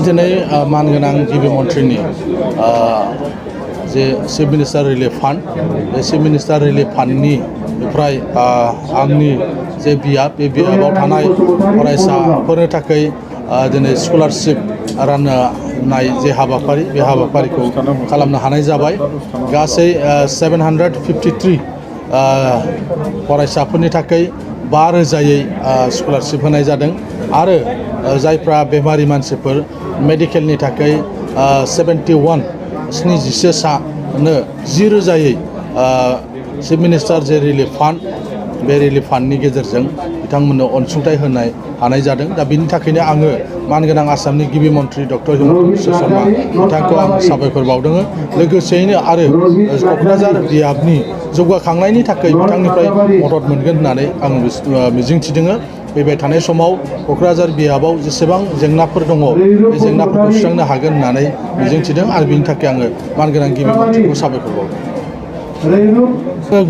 दिनै मानगोनां गिबि मन्थ्रिनि जे चिफ मिनिस्टार रिलिफ फान्ड बे चिफ मिनिस्टार रिलिफ फान्डनिफ्राय आंनि जे बियाब बे बियाबाव थानाय फरायसाफोरनि थाखाय दिनै स्कलारशिप राननाय जे हाबाफारि बे हाबाफारिखौ खालामनो हानाय जाबाय गासै 753 फरायसाफोरनि थाखाय 5,000यै स्कलारशिप होनाय जादों आरो जायफ्रा बेमारि मानसिफोर मेडिकेलनि थाखाय 71 सानो 10,000यै चिफ मिनिस्टार जे रिलिफ फान्ड बे रिलिफ फान्डनि गेजेरजों बिथांमोननो अनसुंथाइ होनाय हानाय जादों दा बिनि थाखायनो आङो मानगोनां आसामनि गिबि मन्थ्रि डक्टर हिमन्त बिश्व शर्मा बिथांखौ आं साबायखर बावदों लोगोसेयैनो आरो क'क्राझार बियाबनि जौगाखांनायनि थाखाय बिथांनिफ्राय मदद मोनगोन होननानै आं मिजिंथिदों फैबाय थानाय समाव क'क्राझार बियाबाव जेसेबां जेंनाफोर दङ बे जेंनाफोरखौ सुस्रांनो हागोन होननानै मिजिंथिदों आरो बिनि थाखाय आङो मानगोनां गिबि मन्थ्रिखौ साबायखर बावदों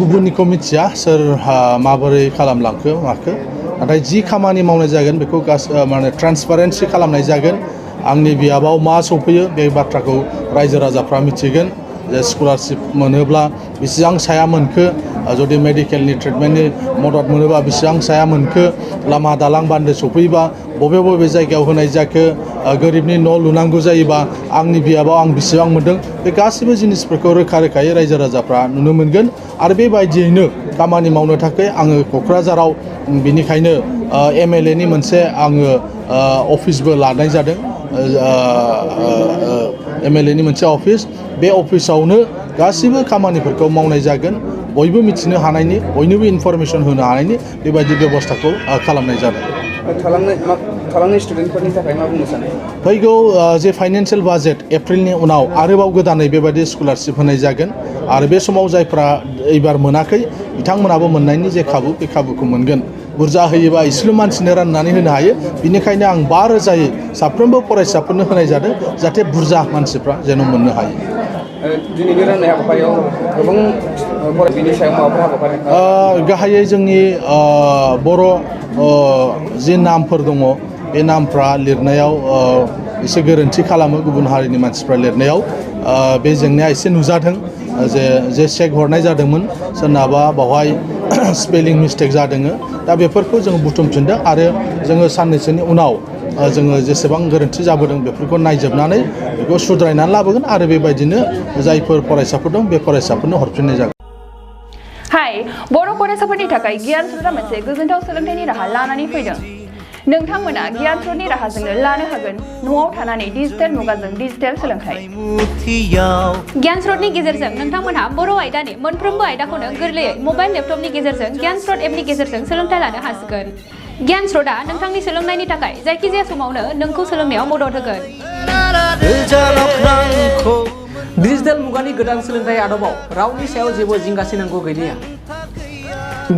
गुबुननिखौ मिथिया सोर माबोरै खालामलांखो माखो नाथाय जि खामानि मावनाय जागोन बेखौ माने ट्रान्सपारेन्सि खालामनाय जागोन आंनि बियाबाव मा सफैयो बे बाथ्राखौ रायजो राजाफ्रा मिथिगोन जे स्कलारशिप मोनोब्ला बेसेबां साया मोनखो जुदि मेडिकेलनि ट्रिटमेन्टनि मदद मोनोबा बेसेबां साया मोनखो लामा दालां बान्दो सफैबा बबे बबे जायगायाव होनाय जाखो गोरिबनि न' लुनांगौ जायोबा आंनि बियाबाव आं बेसेबां मोनदों बे गासैबो जिनिसफोरखौ रोखा रोखायै रायजो राजाफ्रा नुनो मोनगोन आरो बेबायदियैनो खामानि मावनो थाखाय आङो क'क्राझाराव बेनिखायनो MLA नि मोनसे आङो अफिसबो लानाय जादों MLA नि मोनसे अफिस बे अफिसावनो गासिबो खामानिफोरखौ मावनाय जागोन बयबो मिथिनो हानायनि बयनोबो इनफरमेसन होनो हानायनि बेबायदि बेबस्थाखौ खालामनाय जादों थालांनाय स्टुडेन्टफोरनि थाखाय मा बुंनो सानो फैगौ जे फाइनान्सियेल बाजेट एप्रिलनि उनाव आरोबाव गोदानै बेबायदि स्कलारशिप होनाय जागोन आरो बे समाव जायफ्रा एबार मोनाखै बिथांमोनाबो मोननायनि जे खाबु बे खाबुखौ मोनगोन बुरजा होयोबा इसेल' मानसिनो राननानै होनो हायो बिनिखायनो आं 5,000यै साफ्रोमबो फरायसाफोरनो होनाय जादों जाहाथे बुरजा मानसिफ्रा जेन' मोननो हायो दिनैनि राननाय हाबाफारियाव गोबां फरायसानि सायाव माबाफोर हाबाफारि गाहायै जोंनि बर' जे नामफोर दङ बे नामफ्रा लिरनायाव एसे गोरोन्थि खालामो गुबुन हारिनि मानसिफ्रा लिरनायाव बे जेंनाया एसे नुजादों जे चेक हरनाय जादोंमोन सोरनाबा बावहाय स्पेलिं मिस्टेक जादों दा बेफोरखौ जोङो बुथुमफिनदों आरो जोङो साननैसोनि उनाव जोङो जेसेबां गोरोन्थि जाबोदों बेफोरखौ नायजोबनानै बेखौ सुद्रायनानै लाबोगोन आरो बेबायदिनो जायफोर फरायसाफोर दं बे फरायसाफोरनो हरफिननाय जागोन हाय बर' फरायसाफोरनि थाखाय गियान स्रोतआ मोनसे गोजोनथाव सोलोंथाइनि राहा लानानै फैदों नोंथांमोना गियान स्रोतनि राहाजोंनो लानो हागोन न'आव थानानै डिजिटेल मुगाजों डिजिटेल सोलोंथाइ गियान स्रोतनि गेजेरजों नोंथांमोनहा बर' आयदानि मोनफ्रोमबो आयदाखौनो गोरलैयै मबाइल लेपटपनि गेजेरजों गियान स्रोत एपनि गेजेरजों सोलोंथाइ लानो हासिगोन गियान स्रोतआ नोंथांनि सोलोंनायनि थाखाय जायखिजाया समावनो नोंखौ सोलोंनायाव मदद होगोन डिजिटेल मुगानि गोदान सोलोंथाइ आदबाव रावनि सायाव जेबो जिंगासिनांगौ गैलिया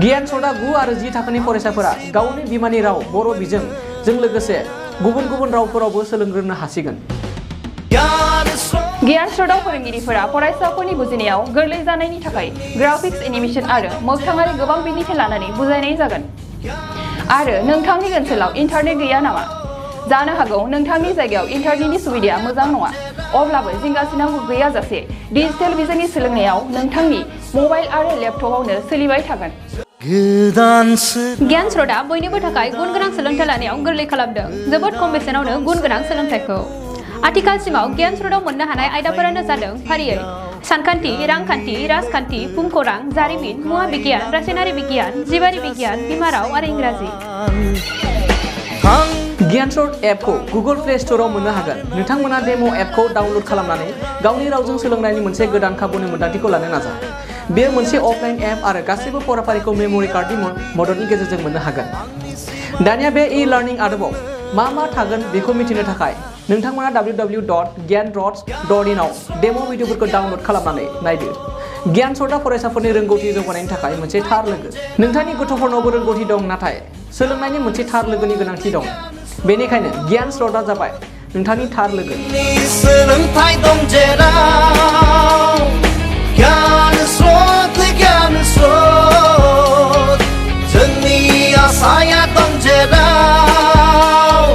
गियान स्रोतआ 9 आरो 10 थाखोनि फरायसाफोरा गावनि बिमानि राव बर' बिजोंजों लोगोसे गुबुन गुबुन रावफोरावबो सोलोंग्रोनो हासिगोन गियान स्रोतआव फोरोंगिरिफोरा फरायसाफोरनि बुजिनायाव गोरलै जानायनि थाखाय ग्राफिक्स एनिमेशन आरो मोगथाङारि गोबां बिदिन्थि लानानै बुजायनाय जागोन आरो नोंथांनि ओनसोलाव इन्टारनेट गैया नामा जानो हागौ नोंथांनि जायगायाव इन्टारनेटनि सुबिदाया मोजां नङा अब्लाबो जिंगासिनांगौ गैयाजासे डिजिटेल बिजोंनि सोलोंनायाव नोंथांनि मबाइल आरो लेपटपआवनो सोलिबाय थागोन गियान स्रोतआ बयनिबो थाखाय गुन गोनां सोलोंथाइ लानायाव गोरलै खालामदों जोबोद खम बेसेनावनो गुन गोनां सोलोंथाइखौ आथिखालसिमाव गियान स्रोतआव मोननो हानाय आयदाफोरानो जादों फारियै सानखान्थि रांखान्थि राजखान्थि भुमखौरां जारिमिन मुवा बिगियान रासायनारि बिगियान जिबारि बिगियान बिमा राव आरो इंराजि गियान स्रोत एपखौ गुगल प्ले स्ट'राव मोननो हागोन नोंथांमोना डेम' एपखौ डाउनल'ड खालामनानै गावनि रावजों सोलोंनायनि मोनसे गोदान खाबुनि मोन्दांथिखौ लानो नाजा बेयो मोनसे अफलाइन एप आरो गासैबो फराफारिखौ मेम'रि कार्डनि मददनि गेजेरजों मोननो हागोन दानिया बे ई-लार्निं आदबाव मा थागोन बेखौ मिथिनो थाखाय नोंथांमोना www.gyan.in आव डेम' भिडिअफोरखौ डाउनल'ड खालामनानै नायदो गियान स्रोतआ फरायसाफोरनि रोंगौथि जौगानायनि थाखाय मोनसे थार लोगो नोंथांनि गथ'फोरनावबो रोंगौथि दं नाथाय सोलोंनायनि मोनसे थार लोगोनि गोनांथि दं बेनिखायनो गियान स्रोतआ जाबाय नोंथांनि थार लोगो सोलोंथाइ दं जेराव गियान स्रोत जोंनि आसाया दं जेराव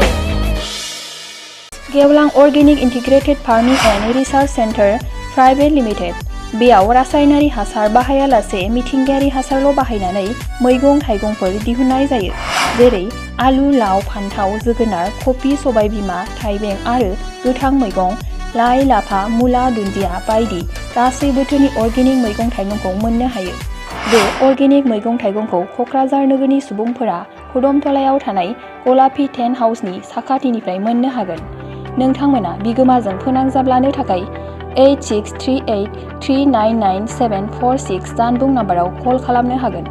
गेवलां organic integrated farming and research centre private limited. बेयाव रासायनारि हासार बाहायालासे मिथिंगायारि हासारल' बाहायनानै मैगं थाइगंफोर दिहुननाय जायो, जेरै आलु, लाव, फान्थाव, जोगोनार, कफि, सबाय बिमा, थाइबें आरो गोथां मैगं, लाइ, लाफा, मुला, दुन्दिया बायदि गासै बोथोरनि अर्गेनिक मैगं थाइगंखौ मोननो हायो। बे अर्गेनिक मैगं थाइगंखौ क'क्राझार नोगोरनि सुबुंफोरा खुदमतलायाव थानाय गलापी टेन्ट हाउसनि साखाथिनिफ्राय मोननो हागोन। नोंथांमोना बिगोमाजों फोनांजाब लानो थाखाय 8638399746 जानबुं नाम्बाराव कल खालामनो हागोन।